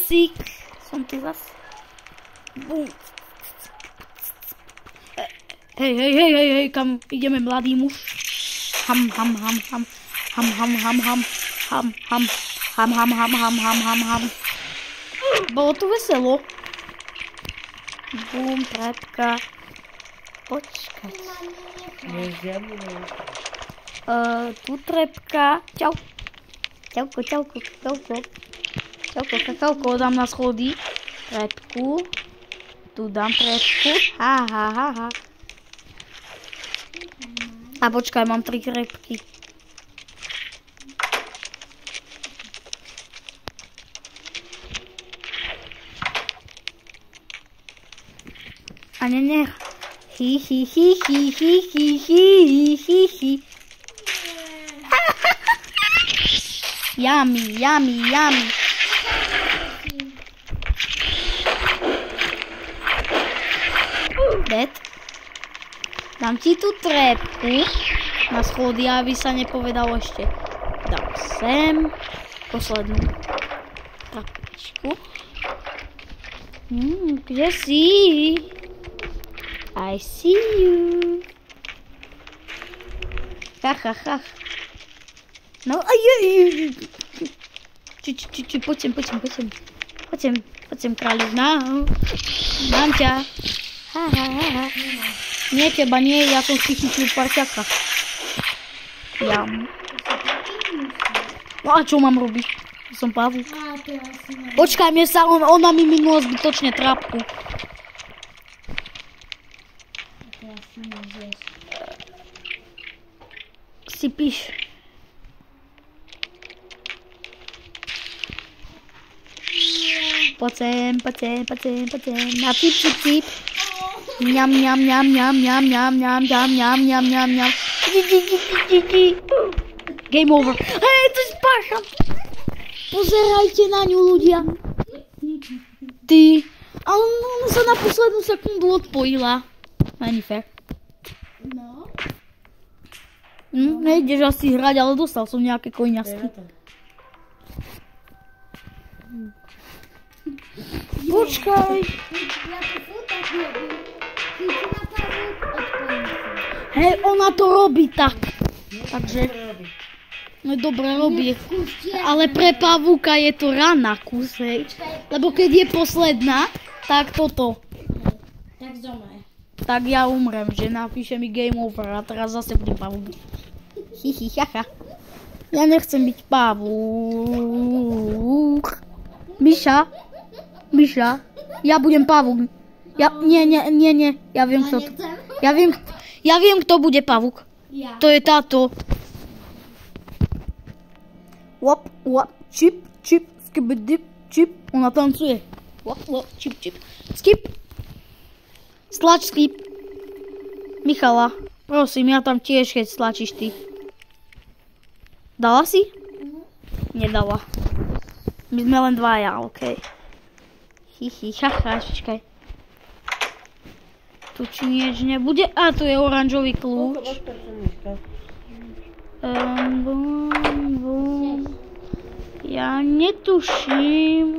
Časík. Som tu zas. Bum. Hej, kam ideme, mladý muž? Ham. Bolo tu veselo. Bum, trepka. Počkať. Tu trepka. Čau. Čauko. Kakauko dám na schody. Trepku. Tu dám trepku. Ha. A počkaj, mám 3 trepky. A ne. Hi. Yummy. Dead. Dám ti tú trepku na schody, aby sa nepovedalo ešte. Dám sem poslednú trapičku. Kde si? I see you. Ha. No, poďem, kráľovná. Mám ťa. Ha. Nie teba, nie, ja som si chytil parťaka. Jam. No a čo mám robiť? Som pavúk. Počkaj, ona mi minula zbytočne trápku. Si píš. Poď sem. Na cip. Mňam. Game over. Hej, to je spáša. Pozerajte na ňu, ľudia. Ty. Ale ona sa na poslednú sekundu odpojila. Není fér. No. Nejdeš asi hrať, ale dostal som nejaké koňasky. Počkaj. Hej, ona to robí tak. Takže... No dobre robí. Ale pre pavúka je to rana kus, hej. Lebo keď je posledná, tak toto. Tak zomre. Tak ja umrem, že napíše mi game over a teraz zase budem pavúk. Haha. Ja nechcem byť pavúk. Miša, ja budem pavúk. Nie, ja viem kto to. Ja viem kto bude pavúk. Ja. To je táto. Wop, čip, skibidip, čip. Ona tancuje. Wop, čip. Skip. Stlač skip. Michala, prosím, ja tam tiež, keď stlačíš ty. Dala si? Nedala. My sme len dvaja, okej. Haha, počkaj. Tu či nieč nebude? A, tu je oranžový kľúč. Bum. Ja netuším.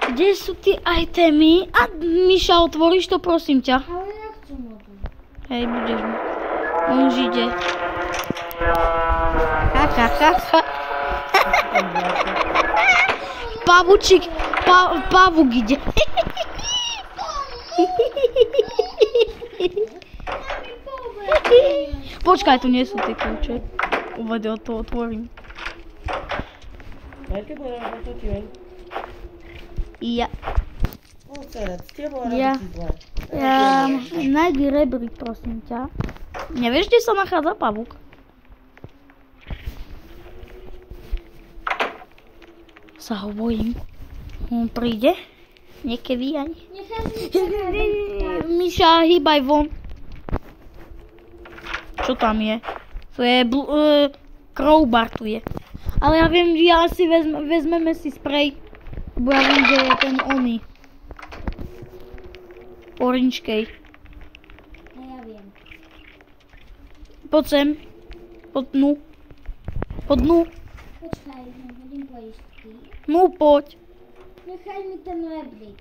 Kde sú tie itemy? A Miša, otvoríš to, prosím ťa. Ale ja chcem o tom. Hej, budeš mi. On už ide. Pavúčik, pavúk ide. Počkaj, tu nie sú tie kľúče. Uvede, to otvorím. Ja. Nájdi rebrík, prosím ťa. Nevieš, kde sa nachádza pavúk? Sa ho bojím. On príde? Niekedy ani. Miša, hýbaj von. Čo tam je? To je crowbar tu je. Ale ja viem, ja si vezmeme si sprej. Lebo ja viem, kde je ten oný. Oranžkej. A ja viem. Poď sem. Po dnu. Počkaj, hodím poistky. No poď. Nechaj mi ten rebrík.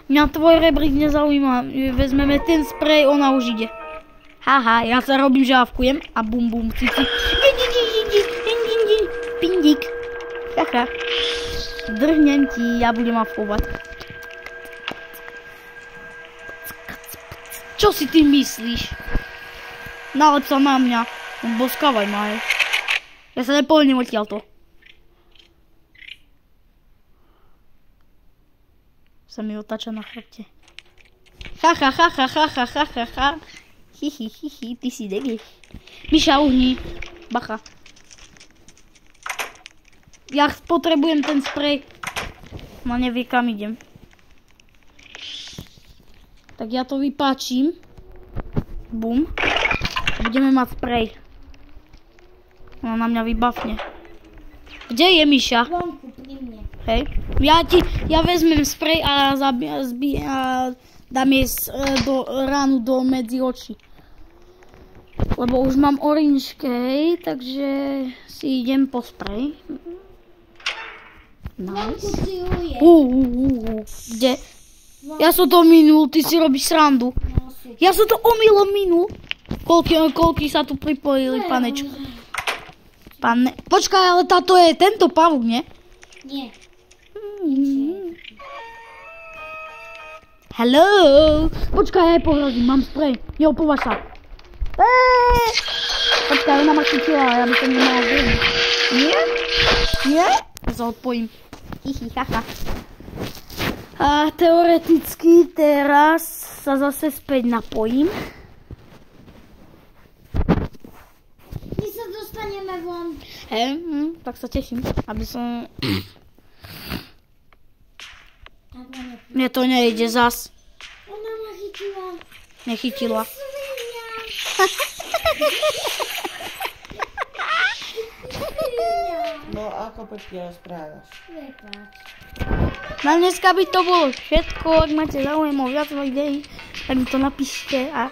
Mňa tvoj rebrík nezaujíma. Vezmeme ten sprej, ona už ide. Haha, ja sa robím, že avkujem a bum bum cici. Pindík. Haha. Drhnem ti, ja budem avkovať. Čo si ty myslíš? Nalep sa na mňa. Boskávaj ma, hej. Ja sa nepohnem odtiaľto. Sa mi otáča na chrbte. Ha. Hi, ty si degeš. Miša, uhni. Bacha. Ja potrebujem ten sprej. No nevie, kam idem. Tak ja to vypáčim. Bum. Budeme mať sprej. Ona na mňa vybafne. Kde je Miša? Vonku pri mne. Hej. Ja vezmem sprej a dám jej do ránu do medzi oči. Lebo už mám oranžkej, takže si idem po sprej. Vonku Nice. si uje. Kde? Ja som to minul, ty si robíš srandu. No, super. Ja som to omylom minul. Koľky sa tu pripojili, panečku. Počkaj, ale táto je tento pavúk, nie? Nie. Hello! Počkaj, aj pohrozím, mám sprej. Neopovaž sa. Počkaj, ona ma chytila, ja by som nemala zrejme. Nie? Nie? Ja sa odpojím. Haha. A teoreticky teraz sa zase späť napojím. My sa dostaneme von. Hej, tak sa teším, aby som... Mne to nejde zas. Ona ma chytila. Nechytila. Svinia. No ako počkej rozprávaš? Prepáč. Na dneska by to bolo všetko. Ak máte záujem o viac videí, tak mi to napíšte a